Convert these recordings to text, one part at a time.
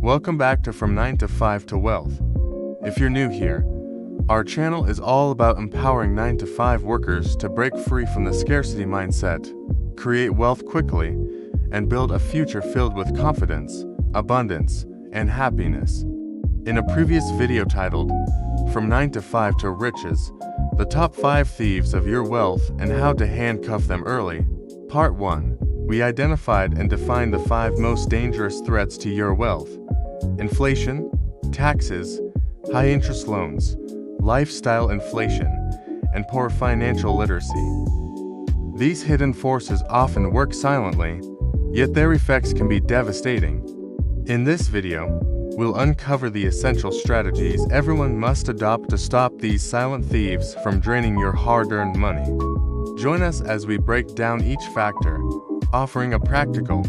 Welcome back to From 9 to 5 to Wealth. If you're new here, our channel is all about empowering 9 to 5 workers to break free from the scarcity mindset, create wealth quickly, and build a future filled with confidence, abundance, and happiness. In a previous video titled, From 9 to 5 to Riches, the top 5 thieves of your wealth and how to handcuff them early, Part 1, we identified and defined the 5 most dangerous threats to your wealth: inflation, taxes, high-interest loans, lifestyle inflation, and poor financial literacy. These hidden forces often work silently, yet their effects can be devastating. In this video, we'll uncover the essential strategies everyone must adopt to stop these silent thieves from draining your hard-earned money. Join us as we break down each factor, offering a practical,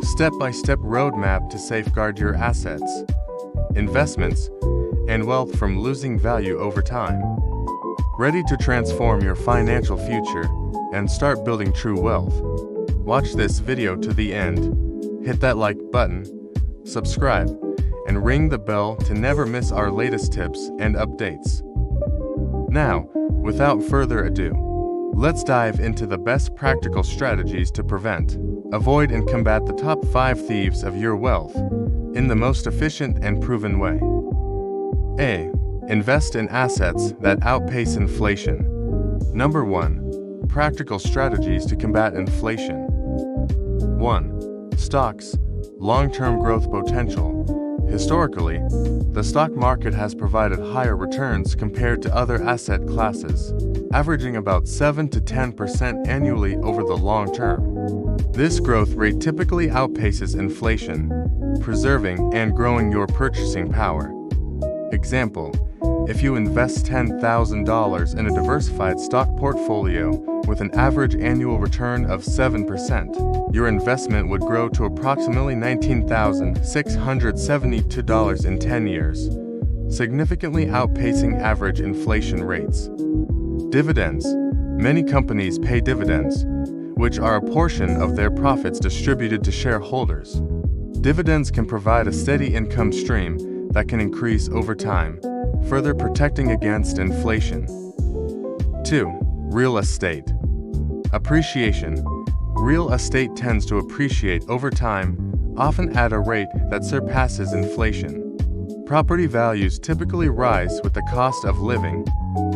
step-by-step roadmap to safeguard your assets, investments, and wealth from losing value over time. Ready to transform your financial future and start building true wealth? Watch this video to the end, hit that like button, subscribe, and ring the bell to never miss our latest tips and updates. Now, without further ado, let's dive into the best practical strategies to prevent, avoid, and combat the top 5 thieves of your wealth in the most efficient and proven way. A. Invest in assets that outpace inflation. Number 1. Practical strategies to combat inflation. 1. Stocks, long-term growth potential. Historically, the stock market has provided higher returns compared to other asset classes, averaging about 7 to 10% annually over the long term. This growth rate typically outpaces inflation, preserving and growing your purchasing power. Example: if you invest $10,000 in a diversified stock portfolio with an average annual return of 7%, your investment would grow to approximately $19,672 in 10 years, significantly outpacing average inflation rates. Dividends. Many companies pay dividends, which are a portion of their profits distributed to shareholders. Dividends can provide a steady income stream that can increase over time, further protecting against inflation. 2. Real estate. Appreciation. Real estate tends to appreciate over time, often at a rate that surpasses inflation. Property values typically rise with the cost of living,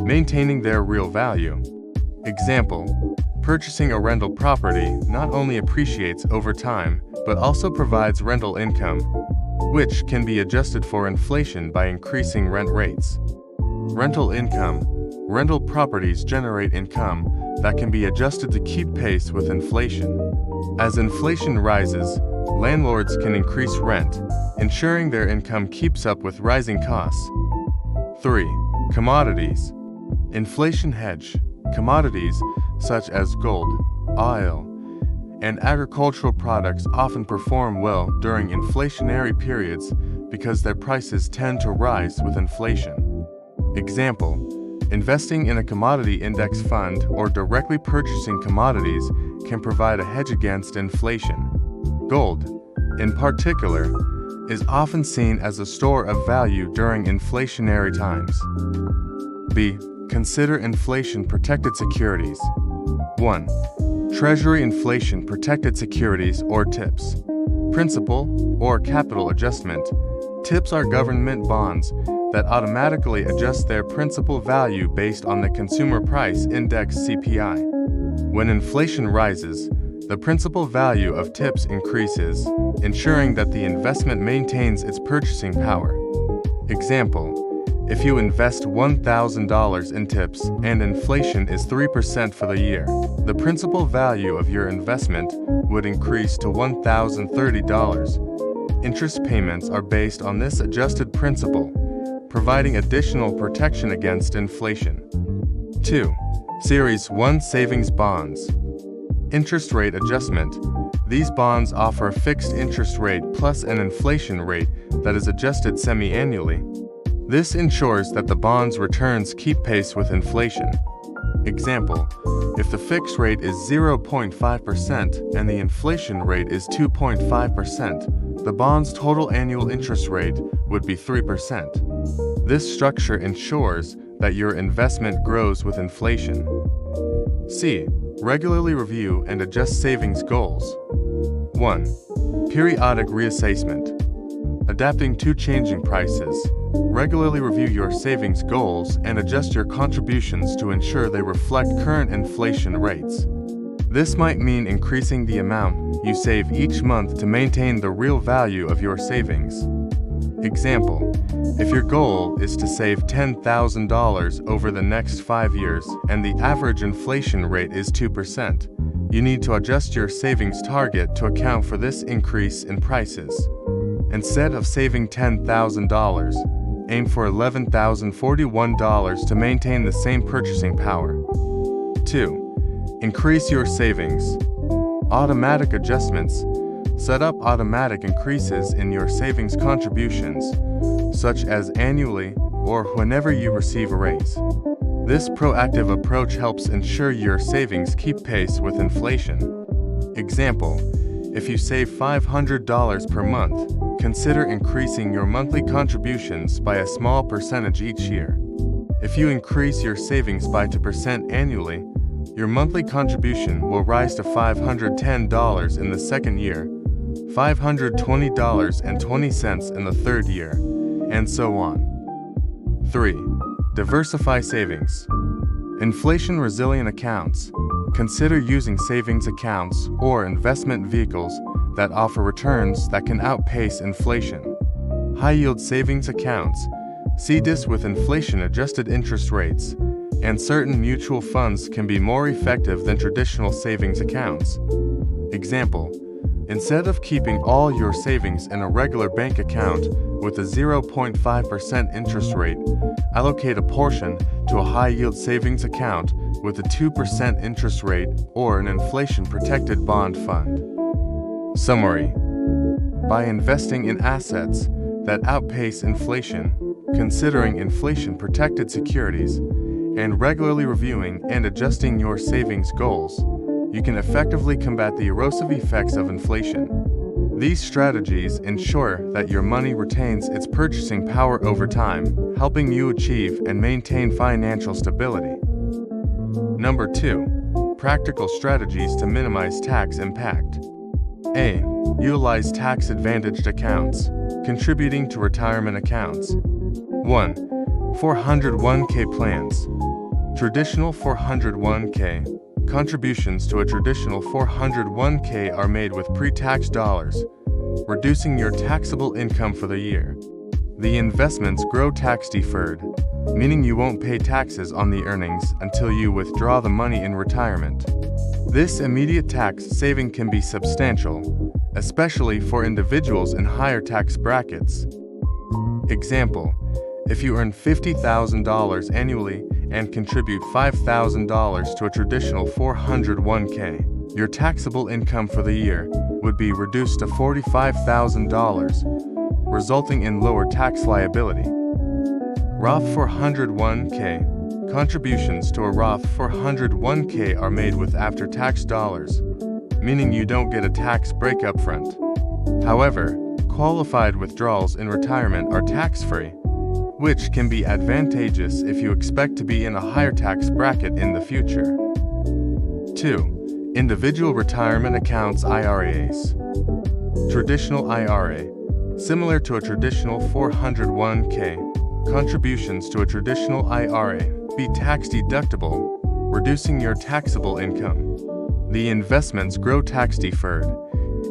maintaining their real value. Example: purchasing a rental property not only appreciates over time, but also provides rental income, which can be adjusted for inflation by increasing rent rates. Rental income. Rental properties generate income that can be adjusted to keep pace with inflation. As inflation rises, landlords can increase rent, ensuring their income keeps up with rising costs. 3. Commodities. Inflation hedge. Commodities such as gold, oil, and agricultural products often perform well during inflationary periods because their prices tend to rise with inflation. Example: investing in a commodity index fund or directly purchasing commodities can provide a hedge against inflation. Gold, in particular, is often seen as a store of value during inflationary times. B. Consider inflation-protected securities. 1. Treasury inflation-protected securities or TIPS. Principal or capital adjustment. TIPS are government bonds that automatically adjust their principal value based on the Consumer Price Index (CPI). When inflation rises, the principal value of TIPS increases, ensuring that the investment maintains its purchasing power. Example: if you invest $1,000 in TIPS and inflation is 3% for the year, the principal value of your investment would increase to $1,030. Interest payments are based on this adjusted principal, providing additional protection against inflation. 2. Series 1 Savings Bonds. Interest rate adjustment. These bonds offer a fixed interest rate plus an inflation rate that is adjusted semi-annually. This ensures that the bond's returns keep pace with inflation. Example: if the fixed rate is 0.5% and the inflation rate is 2.5%, the bond's total annual interest rate would be 3%. This structure ensures that your investment grows with inflation. C. Regularly review and adjust savings goals. 1. Periodic reassessment. Adapting to changing prices. Regularly review your savings goals and adjust your contributions to ensure they reflect current inflation rates. This might mean increasing the amount you save each month to maintain the real value of your savings. Example: if your goal is to save $10,000 over the next 5 years and the average inflation rate is 2%, you need to adjust your savings target to account for this increase in prices. Instead of saving $10,000, aim for $11,041 to maintain the same purchasing power. 2. Increase your savings. Automatic adjustments. Set up automatic increases in your savings contributions, such as annually or whenever you receive a raise. This proactive approach helps ensure your savings keep pace with inflation. Example: if you save $500 per month, consider increasing your monthly contributions by a small percentage each year. If you increase your savings by 2% annually, your monthly contribution will rise to $510 in the second year, $520.20 in the third year, and so on. 3. Diversify savings. Inflation-resilient accounts. Consider using savings accounts or investment vehicles that offer returns that can outpace inflation. High-yield savings accounts. See this with inflation-adjusted interest rates, and certain mutual funds can be more effective than traditional savings accounts. Example: instead of keeping all your savings in a regular bank account with a 0.5% interest rate, allocate a portion to a high-yield savings account with a 2% interest rate or an inflation-protected bond fund. Summary: by investing in assets that outpace inflation, considering inflation-protected securities, and regularly reviewing and adjusting your savings goals, you can effectively combat the erosive effects of inflation. These strategies ensure that your money retains its purchasing power over time, helping you achieve and maintain financial stability. Number 2. Practical strategies to minimize tax impact. A. Utilize tax-advantaged accounts, contributing to retirement accounts. 1. 401k plans. Traditional 401k. Contributions to a traditional 401k are made with pre-tax dollars, reducing your taxable income for the year. The investments grow tax-deferred, meaning you won't pay taxes on the earnings until you withdraw the money in retirement. This immediate tax saving can be substantial, especially for individuals in higher tax brackets. Example: if you earn $50,000 annually and contribute $5,000 to a traditional 401k, your taxable income for the year would be reduced to $45,000, resulting in lower tax liability. Roth 401k. Contributions to a Roth 401k are made with after-tax dollars, meaning you don't get a tax break up front. However, qualified withdrawals in retirement are tax-free, which can be advantageous if you expect to be in a higher tax bracket in the future. 2. Individual retirement accounts (IRAs). Traditional IRA. Similar to a traditional 401k, contributions to a traditional IRA be tax-deductible, reducing your taxable income. The investments grow tax-deferred,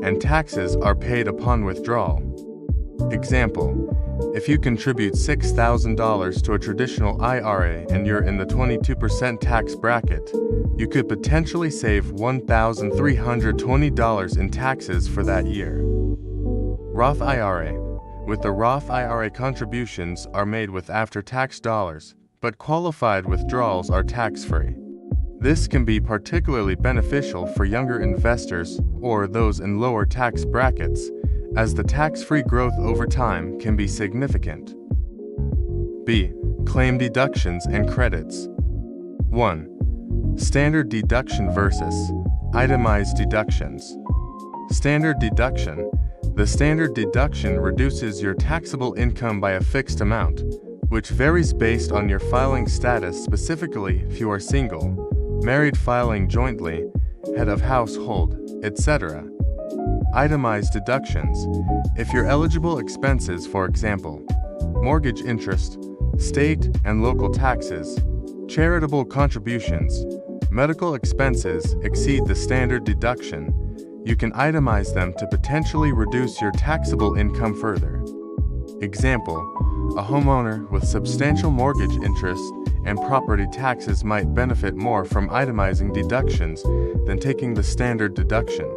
and taxes are paid upon withdrawal. Example: if you contribute $6,000 to a traditional IRA and you're in the 22% tax bracket, you could potentially save $1,320 in taxes for that year. Roth IRA. With the Roth IRA, contributions are made with after-tax dollars, but qualified withdrawals are tax-free. This can be particularly beneficial for younger investors or those in lower tax brackets, as the tax-free growth over time can be significant. B. Claim deductions and credits. 1. Standard deduction versus itemized deductions. Standard deduction. The standard deduction reduces your taxable income by a fixed amount, which varies based on your filing status, specifically if you are single, married filing jointly, head of household, etc. Itemized deductions. If your eligible expenses, for example, mortgage interest, state and local taxes, charitable contributions, medical expenses exceed the standard deduction, you can itemize them to potentially reduce your taxable income further. Example, a homeowner with substantial mortgage interest and property taxes might benefit more from itemizing deductions than taking the standard deduction.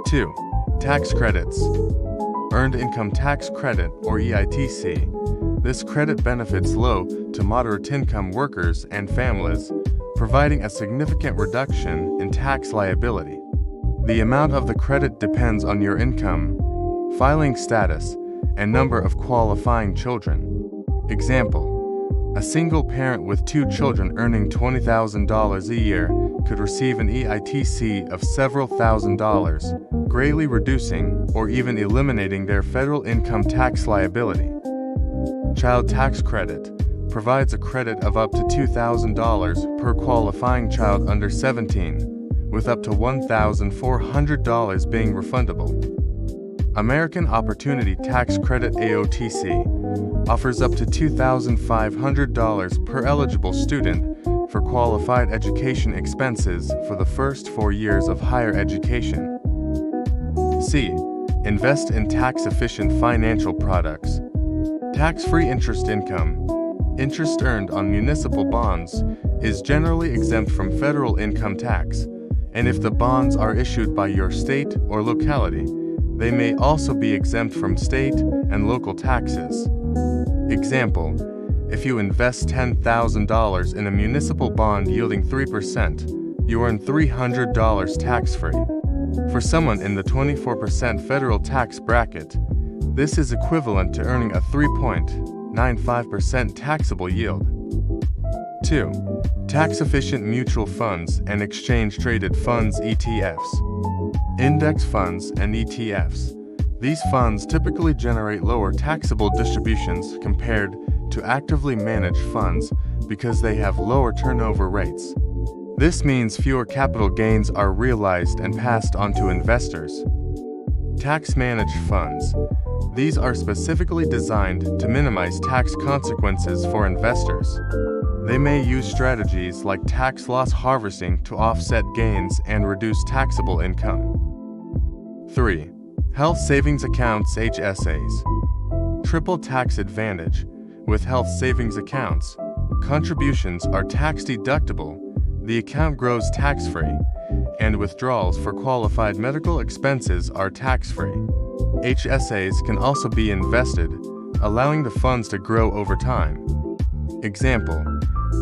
2. Tax credits. Earned Income Tax Credit, or EITC. This credit benefits low to moderate income workers and families, providing a significant reduction in tax liability. The amount of the credit depends on your income, filing status, and number of qualifying children. Example, a single parent with 2 children earning $20,000 a year could receive an EITC of several $1,000s, greatly reducing or even eliminating their federal income tax liability. Child Tax Credit provides a credit of up to $2,000 per qualifying child under 17, with up to $1,400 being refundable. American Opportunity Tax Credit (AOTC) offers up to $2,500 per eligible student for qualified education expenses for the first 4 years of higher education. C. Invest in tax-efficient financial products. Tax-free interest income. Interest earned on municipal bonds is generally exempt from federal income tax, and if the bonds are issued by your state or locality, they may also be exempt from state and local taxes. Example, if you invest $10,000 in a municipal bond yielding 3%, you earn $300 tax-free. For someone in the 24% federal tax bracket, this is equivalent to earning a 3.95% taxable yield. 2. Tax-efficient mutual funds and exchange-traded funds (ETFs). Index funds and ETFs. These funds typically generate lower taxable distributions compared to actively managed funds because they have lower turnover rates. This means fewer capital gains are realized and passed on to investors. Tax-managed funds. These are specifically designed to minimize tax consequences for investors. They may use strategies like tax loss harvesting to offset gains and reduce taxable income. 3. Health Savings Accounts (HSAs). Triple tax advantage. With health savings accounts, contributions are tax-deductible, the account grows tax-free, and withdrawals for qualified medical expenses are tax-free. HSAs can also be invested, allowing the funds to grow over time. Example,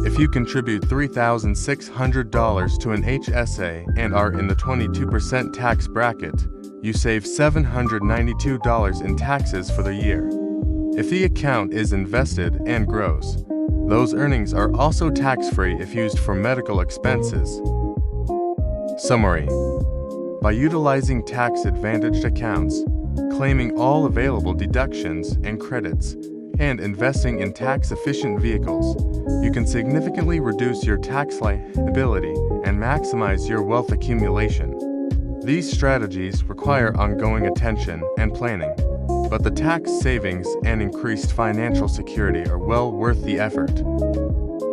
if you contribute $3,600 to an HSA and are in the 22% tax bracket, you save $792 in taxes for the year. If the account is invested and grows, those earnings are also tax-free if used for medical expenses. Summary. By utilizing tax-advantaged accounts, claiming all available deductions and credits, and investing in tax-efficient vehicles, you can significantly reduce your tax liability and maximize your wealth accumulation. These strategies require ongoing attention and planning, but the tax savings and increased financial security are well worth the effort.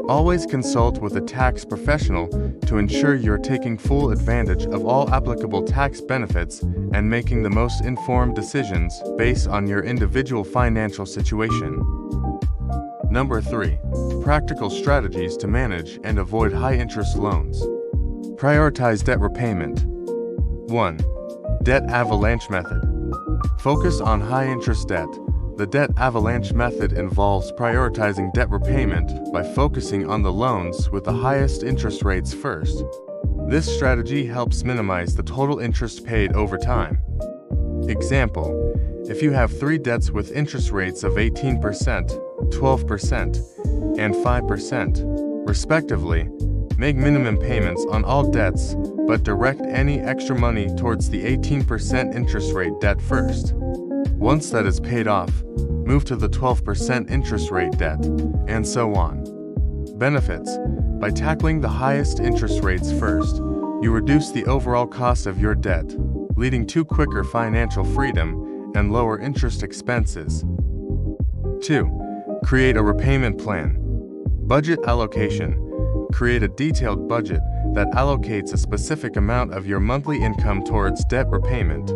Always consult with a tax professional to ensure you're taking full advantage of all applicable tax benefits and making the most informed decisions based on your individual financial situation. Number 3. Practical strategies to manage and avoid high-interest loans. Prioritize debt repayment. 1. Debt avalanche method. Focus on high-interest debt. The debt avalanche method involves prioritizing debt repayment by focusing on the loans with the highest interest rates first. This strategy helps minimize the total interest paid over time. Example, if you have 3 debts with interest rates of 18%, 12%, and 5%, respectively, make minimum payments on all debts but direct any extra money towards the 18% interest rate debt first. Once that is paid off, move to the 12% interest rate debt, and so on. Benefits: by tackling the highest interest rates first, you reduce the overall cost of your debt, leading to quicker financial freedom and lower interest expenses. 2. Create a repayment plan. Budget allocation. Create a detailed budget that allocates a specific amount of your monthly income towards debt repayment.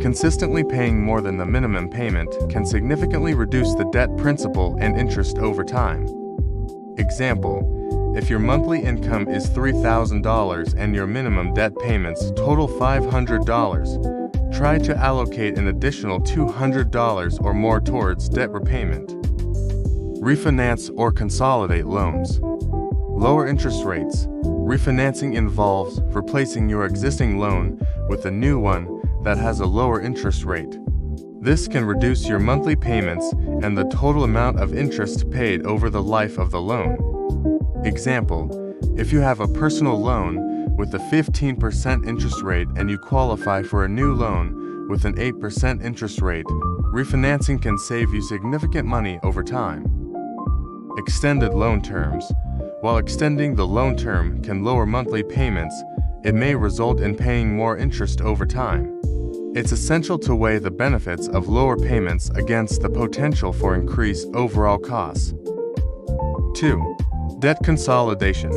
Consistently paying more than the minimum payment can significantly reduce the debt principal and interest over time. Example: if your monthly income is $3,000 and your minimum debt payments total $500, try to allocate an additional $200 or more towards debt repayment. Refinance or consolidate loans. Lower interest rates. Refinancing involves replacing your existing loan with a new one that has a lower interest rate. This can reduce your monthly payments and the total amount of interest paid over the life of the loan. Example: if you have a personal loan with a 15% interest rate and you qualify for a new loan with an 8% interest rate, refinancing can save you significant money over time. Extended loan terms. While extending the loan term can lower monthly payments, it may result in paying more interest over time. It's essential to weigh the benefits of lower payments against the potential for increased overall costs. 2. Debt consolidation.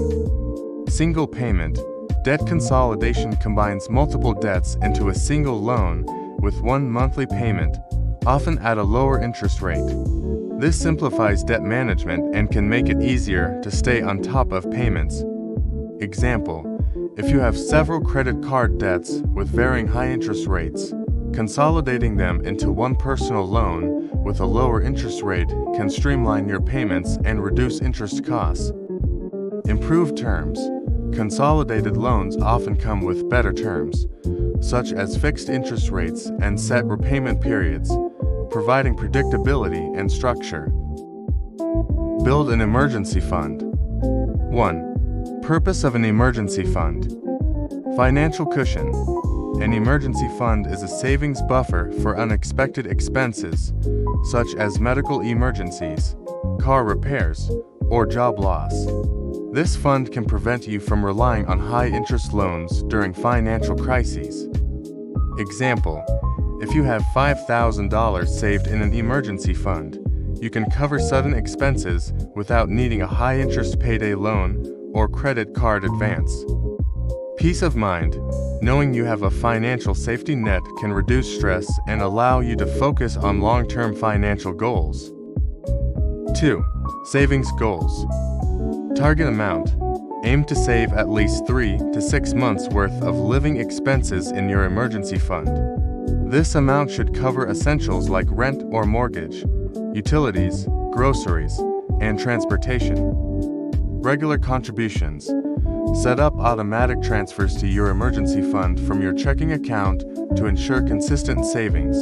Single payment. Debt consolidation combines multiple debts into a single loan with one monthly payment, often at a lower interest rate. This simplifies debt management and can make it easier to stay on top of payments. Example: if you have several credit card debts with varying high interest rates, consolidating them into one personal loan with a lower interest rate can streamline your payments and reduce interest costs. Improved terms. Consolidated loans often come with better terms, such as fixed interest rates and set repayment periods, providing predictability and structure. Build an emergency fund. 1. Purpose of an emergency fund. Financial cushion. An emergency fund is a savings buffer for unexpected expenses, such as medical emergencies, car repairs, or job loss. This fund can prevent you from relying on high-interest loans during financial crises. Example: if you have $5,000 saved in an emergency fund, you can cover sudden expenses without needing a high-interest payday loan or credit card advance. Peace of mind. Knowing you have a financial safety net can reduce stress and allow you to focus on long-term financial goals. 2. Savings goals. Target amount. Aim to save at least 3 to 6 months' worth of living expenses in your emergency fund. This amount should cover essentials like rent or mortgage, utilities, groceries, and transportation. Regular contributions. Set up automatic transfers to your emergency fund from your checking account to ensure consistent savings.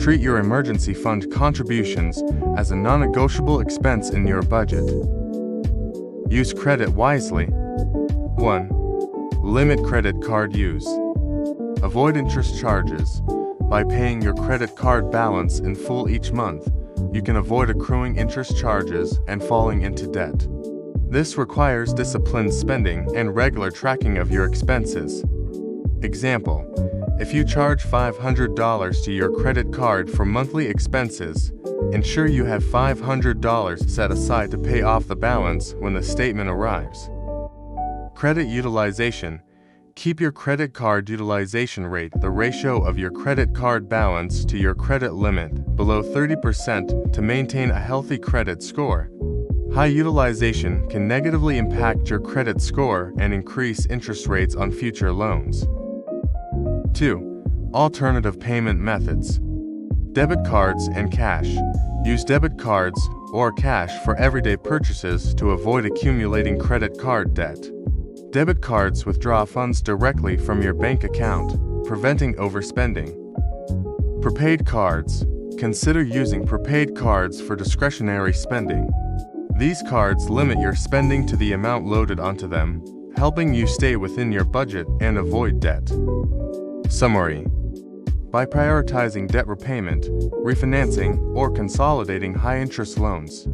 Treat your emergency fund contributions as a non-negotiable expense in your budget. Use credit wisely. 1. Limit credit card use. Avoid interest charges. By paying your credit card balance in full each month, you can avoid accruing interest charges and falling into debt. This requires disciplined spending and regular tracking of your expenses. Example: if you charge $500 to your credit card for monthly expenses, ensure you have $500 set aside to pay off the balance when the statement arrives. Credit utilization. Keep your credit card utilization rate, the ratio of your credit card balance to your credit limit, below 30% to maintain a healthy credit score. High utilization can negatively impact your credit score and increase interest rates on future loans. 2. Alternative payment methods. Debit cards and cash. Use debit cards or cash for everyday purchases to avoid accumulating credit card debt. Debit cards withdraw funds directly from your bank account, preventing overspending. Prepaid cards. Consider using prepaid cards for discretionary spending. These cards limit your spending to the amount loaded onto them, helping you stay within your budget and avoid debt. Summary: by prioritizing debt repayment, refinancing, or consolidating high-interest loans,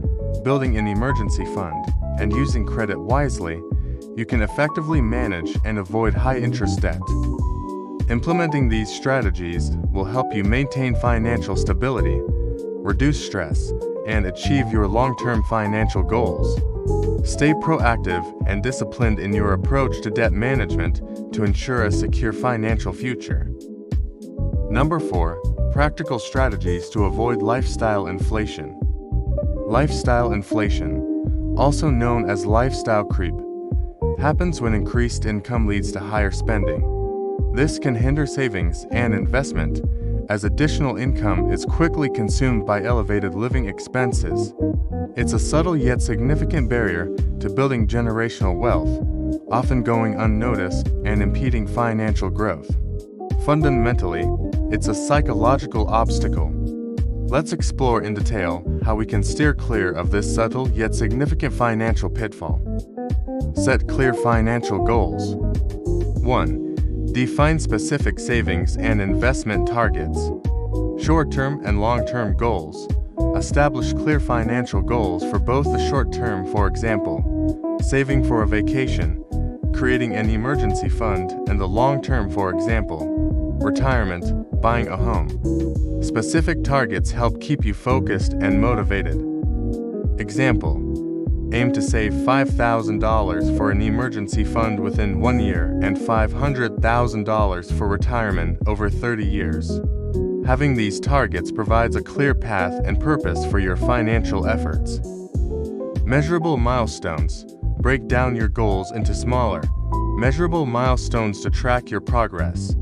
building an emergency fund, and using credit wisely, you can effectively manage and avoid high-interest debt. Implementing these strategies will help you maintain financial stability, reduce stress, and achieve your long-term financial goals. Stay proactive and disciplined in your approach to debt management to ensure a secure financial future. Number 4. Practical strategies to avoid lifestyle inflation. Lifestyle inflation, also known as lifestyle creep, happens when increased income leads to higher spending. This can hinder savings and investment, as additional income is quickly consumed by elevated living expenses. It's a subtle yet significant barrier to building generational wealth, often going unnoticed and impeding financial growth. Fundamentally, it's a psychological obstacle. Let's explore in detail how we can steer clear of this subtle yet significant financial pitfall. Set clear financial goals. 1. Define specific savings and investment targets. Short-term and long-term goals. Establish clear financial goals for both the short term, for example, saving for a vacation, creating an emergency fund, and the long term, for example, retirement, buying a home. Specific targets help keep you focused and motivated. Example: aim to save $5,000 for an emergency fund within 1 year and $500,000 for retirement over 30 years. Having these targets provides a clear path and purpose for your financial efforts. Measurable milestones. Break down your goals into smaller, measurable milestones to track your progress.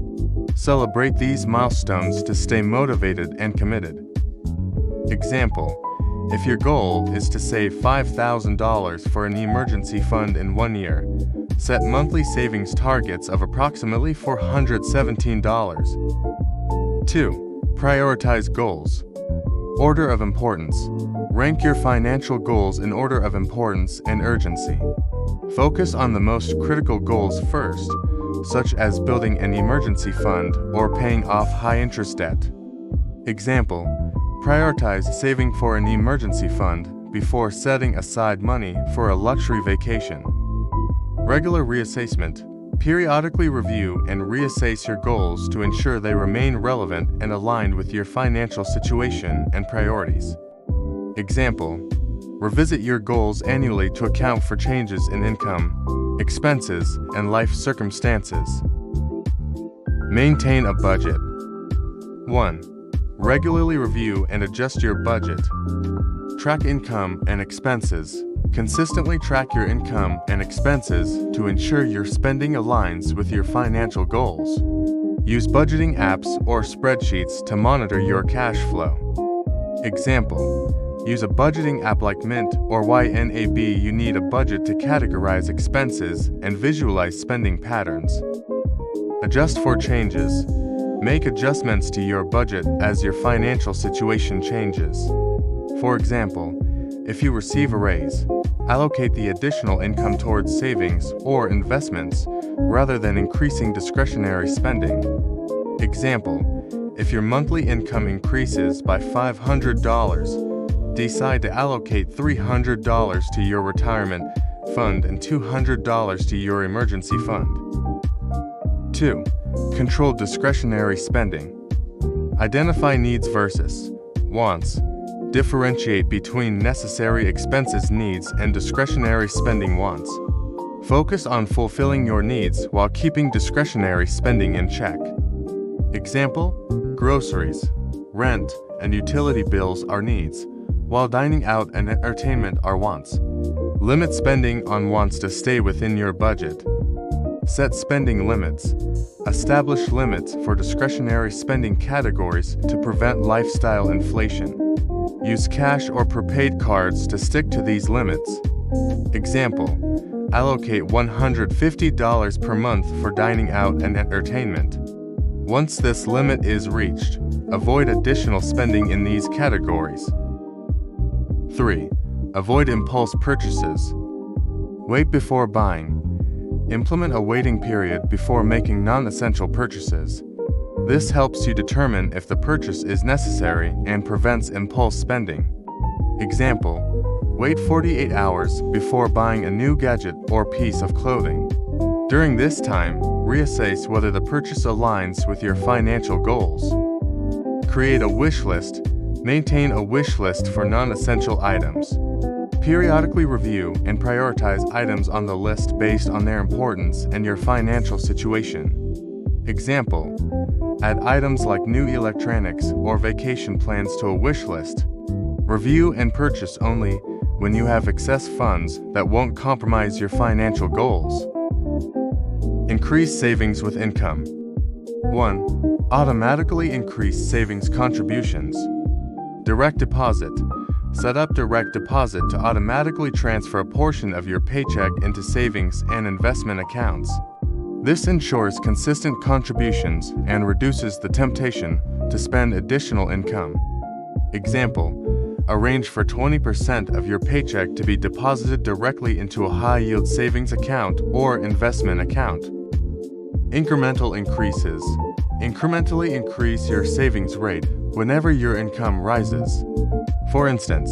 Celebrate these milestones to stay motivated and committed. Example: if your goal is to save $5,000 for an emergency fund in 1 year, set monthly savings targets of approximately $417. 2. Prioritize goals. Order of importance. Rank your financial goals in order of importance and urgency. Focus on the most critical goals first, such as building an emergency fund or paying off high-interest debt. Example: prioritize saving for an emergency fund before setting aside money for a luxury vacation. Regular reassessment. Periodically review and reassess your goals to ensure they remain relevant and aligned with your financial situation and priorities. Example: revisit your goals annually to account for changes in income, expenses, and life circumstances. Maintain a budget. 1. Regularly review and adjust your budget. Track income and expenses. Consistently track your income and expenses to ensure your spending aligns with your financial goals. Use budgeting apps or spreadsheets to monitor your cash flow. Example: use a budgeting app like Mint or YNAB. You need a budget to categorize expenses and visualize spending patterns. Adjust for changes. Make adjustments to your budget as your financial situation changes. For example, if you receive a raise, allocate the additional income towards savings or investments rather than increasing discretionary spending. Example: if your monthly income increases by $500, decide to allocate $300 to your retirement fund and $200 to your emergency fund. 2. Control discretionary spending. Identify needs versus wants. Differentiate between necessary expenses needs and discretionary spending wants. Focus on fulfilling your needs while keeping discretionary spending in check. Example: groceries, rent, and utility bills are needs, while dining out and entertainment are wants. Limit spending on wants to stay within your budget. Set spending limits. Establish limits for discretionary spending categories to prevent lifestyle inflation. Use cash or prepaid cards to stick to these limits. Example: allocate $150 per month for dining out and entertainment. Once this limit is reached, avoid additional spending in these categories. 3. Avoid impulse purchases. Wait before buying. Implement a waiting period before making non-essential purchases. This helps you determine if the purchase is necessary and prevents impulse spending. Example: wait 48 hours before buying a new gadget or piece of clothing. During this time, reassess whether the purchase aligns with your financial goals. Create a wish list. Maintain a wish list for non-essential items. Periodically review and prioritize items on the list based on their importance and your financial situation. Example: add items like new electronics or vacation plans to a wish list. Review and purchase only when you have excess funds that won't compromise your financial goals. Increase savings with income. 1. Automatically increase savings contributions. Direct deposit. Set up direct deposit to automatically transfer a portion of your paycheck into savings and investment accounts. This ensures consistent contributions and reduces the temptation to spend additional income. Example: arrange for 20% of your paycheck to be deposited directly into a high-yield savings account or investment account. Incremental increases. Incrementally increase your savings rate whenever your income rises. For instance,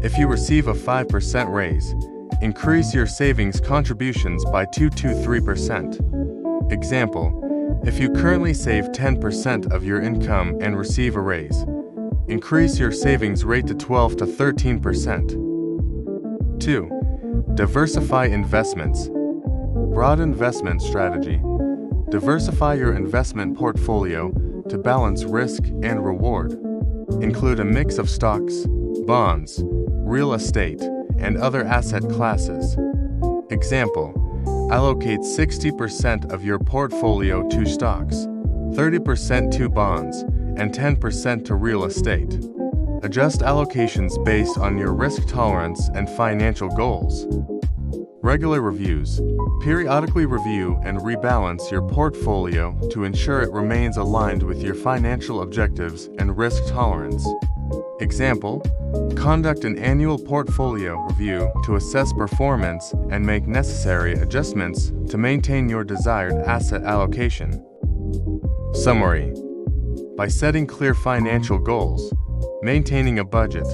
if you receive a 5% raise, increase your savings contributions by 2 to 3%. Example: if you currently save 10% of your income and receive a raise, increase your savings rate to 12 to 13%. 2. Diversify investments. Broad investment strategy. Diversify your investment portfolio to balance risk and reward. Include a mix of stocks, bonds, real estate, and other asset classes. Example: allocate 60% of your portfolio to stocks, 30% to bonds, and 10% to real estate. Adjust allocations based on your risk tolerance and financial goals. Regular reviews. Periodically review and rebalance your portfolio to ensure it remains aligned with your financial objectives and risk tolerance. Example: conduct an annual portfolio review to assess performance and make necessary adjustments to maintain your desired asset allocation. Summary: by setting clear financial goals, maintaining a budget,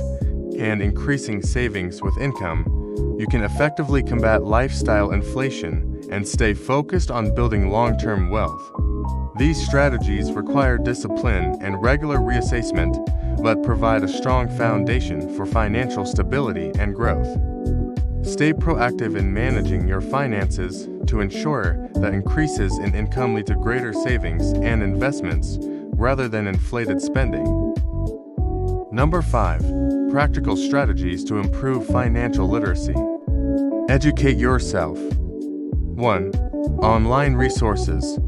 and increasing savings with income, you can effectively combat lifestyle inflation and stay focused on building long-term wealth. These strategies require discipline and regular reassessment, but provide a strong foundation for financial stability and growth. Stay proactive in managing your finances to ensure that increases in income lead to greater savings and investments rather than inflated spending. Number 5. Practical strategies to improve financial literacy. Educate yourself. 1. Online resources.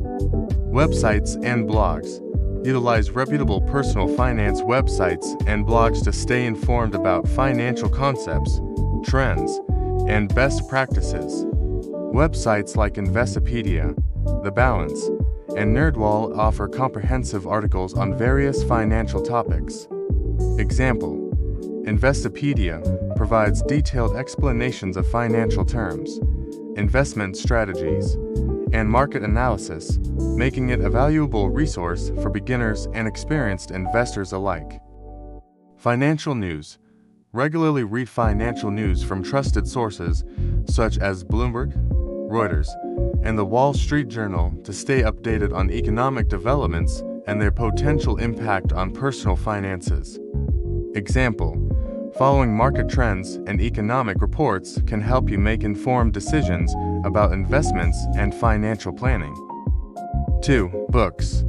Websites and blogs. Utilize reputable personal finance websites and blogs to stay informed about financial concepts, trends, and best practices. Websites like Investopedia, The Balance, and NerdWall offer comprehensive articles on various financial topics. Example: Investopedia provides detailed explanations of financial terms, investment strategies, and market analysis, making it a valuable resource for beginners and experienced investors alike. Financial news. Regularly read financial news from trusted sources such as Bloomberg, Reuters, and the Wall Street Journal to stay updated on economic developments and their potential impact on personal finances. Example: following market trends and economic reports can help you make informed decisions about investments and financial planning. 2. Books.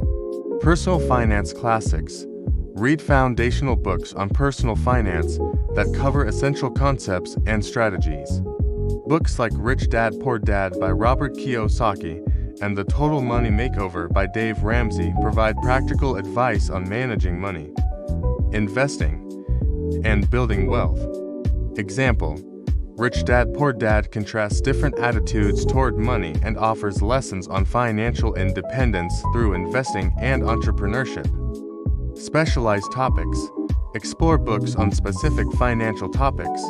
Personal finance classics. Read foundational books on personal finance that cover essential concepts and strategies. Books like Rich Dad Poor Dad by Robert Kiyosaki and The Total Money Makeover by Dave Ramsey provide practical advice on managing money, investing, and building wealth. Example: Rich Dad Poor Dad contrasts different attitudes toward money and offers lessons on financial independence through investing and entrepreneurship. Specialized topics. Explore books on specific financial topics,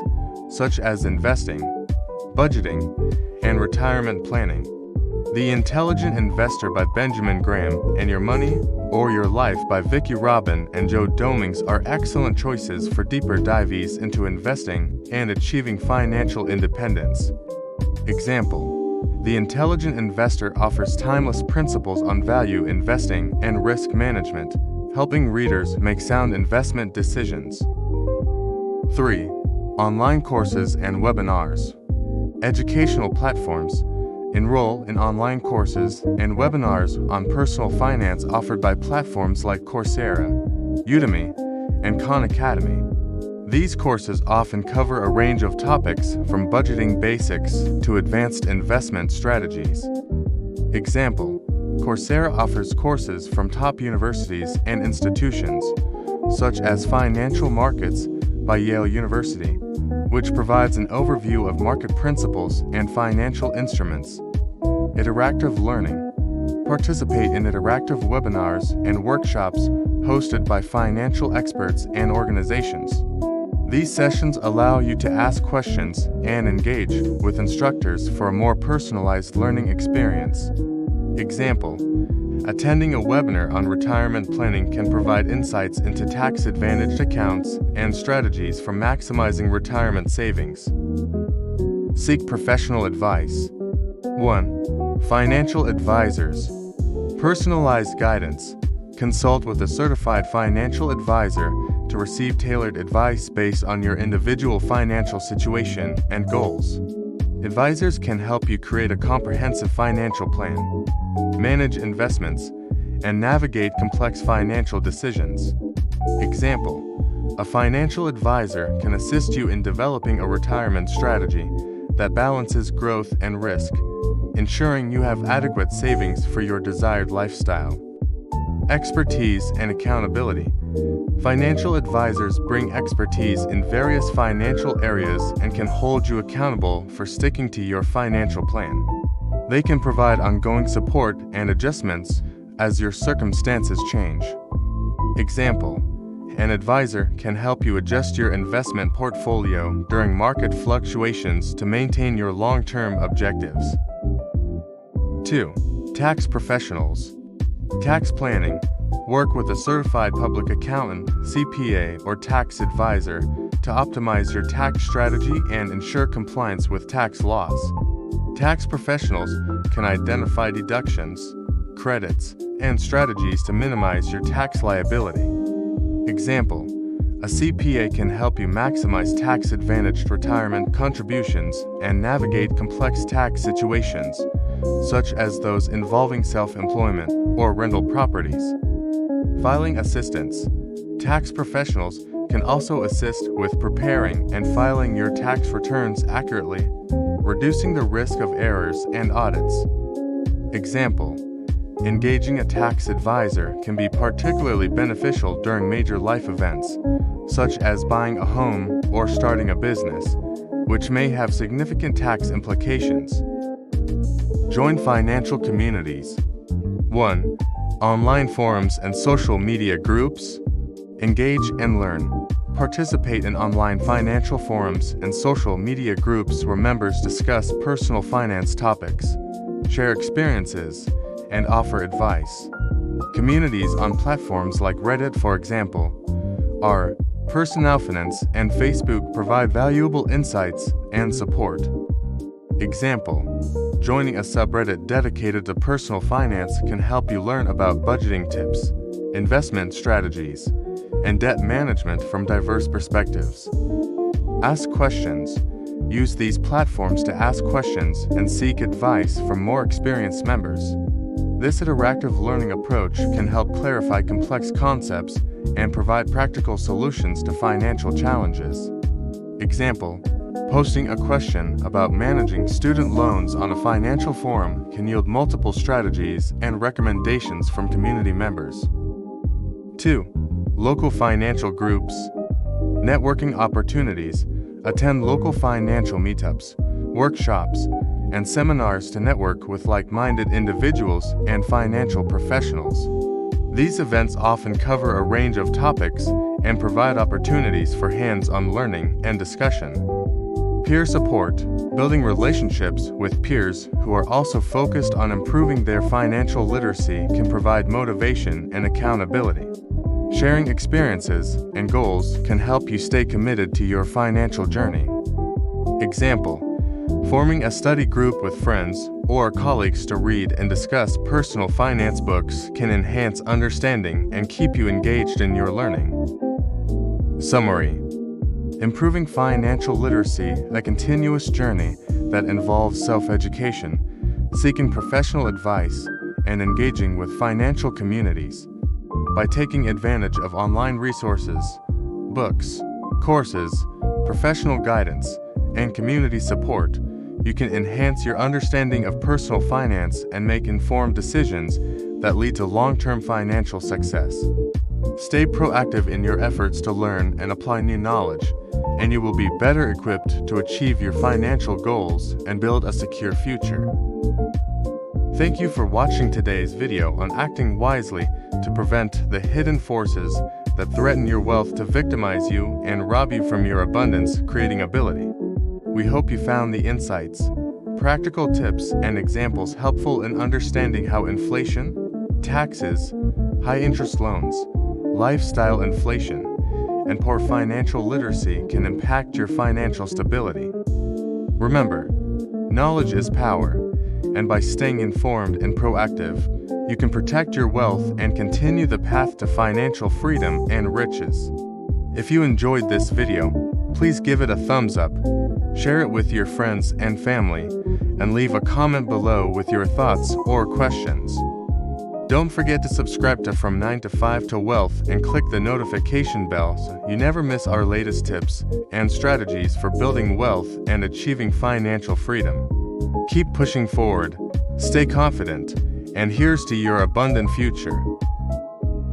such as investing, budgeting, and retirement planning. The Intelligent Investor by Benjamin Graham and Your Money or Your Life by Vicki Robin and Joe Domings are excellent choices for deeper dives into investing and achieving financial independence. Example: The Intelligent Investor offers timeless principles on value investing and risk management, helping readers make sound investment decisions. 3. Online courses and webinars. Educational platforms. Enroll in online courses and webinars on personal finance offered by platforms like Coursera, Udemy, and Khan Academy. These courses often cover a range of topics from budgeting basics to advanced investment strategies. Example: Coursera offers courses from top universities and institutions, such as Financial Markets by Yale University, which provides an overview of market principles and financial instruments. Interactive learning. Participate in interactive webinars and workshops hosted by financial experts and organizations. These sessions allow you to ask questions and engage with instructors for a more personalized learning experience. Example: Attending a webinar on retirement planning can provide insights into tax-advantaged accounts and strategies for maximizing retirement savings. Seek professional advice. 1. Financial advisors. Personalized guidance. Consult with a certified financial advisor to receive tailored advice based on your individual financial situation and goals. Advisors can help you create a comprehensive financial plan, manage investments, and navigate complex financial decisions. Example: A financial advisor can assist you in developing a retirement strategy that balances growth and risk, ensuring you have adequate savings for your desired lifestyle. Expertise and accountability. Financial advisors bring expertise in various financial areas and can hold you accountable for sticking to your financial plan. They can provide ongoing support and adjustments as your circumstances change. Example: An advisor can help you adjust your investment portfolio during market fluctuations to maintain your long-term objectives. 2. Tax professionals. Tax planning. Work with a certified public accountant, CPA, or tax advisor to optimize your tax strategy and ensure compliance with tax laws. Tax professionals can identify deductions, credits, and strategies to minimize your tax liability. Example: A CPA can help you maximize tax-advantaged retirement contributions and navigate complex tax situations, such as those involving self-employment or rental properties. Filing assistance. Tax professionals can also assist with preparing and filing your tax returns accurately, reducing the risk of errors and audits. Example: Engaging a tax advisor can be particularly beneficial during major life events, such as buying a home or starting a business, which may have significant tax implications. Join financial communities. 1. Online forums and social media groups. Engage and learn. Participate in online financial forums and social media groups where members discuss personal finance topics, share experiences, and offer advice. Communities on platforms like Reddit, for example, are Personal Finance, and Facebook provide valuable insights and support. Example: Joining a subreddit dedicated to personal finance can help you learn about budgeting tips, investment strategies, and debt management from diverse perspectives. Ask questions. Use these platforms to ask questions and seek advice from more experienced members. This interactive learning approach can help clarify complex concepts and provide practical solutions to financial challenges. Example: Posting a question about managing student loans on a financial forum can yield multiple strategies and recommendations from community members. 2. Local financial groups. Networking opportunities. Attend local financial meetups, workshops, and seminars to network with like-minded individuals and financial professionals. These events often cover a range of topics and provide opportunities for hands-on learning and discussion. Peer support. Building relationships with peers who are also focused on improving their financial literacy can provide motivation and accountability. Sharing experiences and goals can help you stay committed to your financial journey. Example: forming a study group with friends or colleagues to read and discuss personal finance books can enhance understanding and keep you engaged in your learning. Summary: improving financial literacy is a continuous journey that involves self-education, seeking professional advice, and engaging with financial communities. By taking advantage of online resources, books, courses, professional guidance, and community support, you can enhance your understanding of personal finance and make informed decisions that lead to long-term financial success. Stay proactive in your efforts to learn and apply new knowledge, and you will be better equipped to achieve your financial goals and build a secure future. Thank you for watching today's video on acting wisely to prevent the hidden forces that threaten your wealth to victimize you and rob you from your abundance-creating ability. We hope you found the insights, practical tips, and examples helpful in understanding how inflation, taxes, high-interest loans, lifestyle inflation, and poor financial literacy can impact your financial stability. Remember, knowledge is power, and by staying informed and proactive, you can protect your wealth and continue the path to financial freedom and riches. If you enjoyed this video, please give it a thumbs up, share it with your friends and family, and leave a comment below with your thoughts or questions. Don't forget to subscribe to From 9 to 5 to Wealth and click the notification bell so you never miss our latest tips and strategies for building wealth and achieving financial freedom. Keep pushing forward, stay confident, and here's to your abundant future.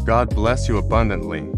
God bless you abundantly.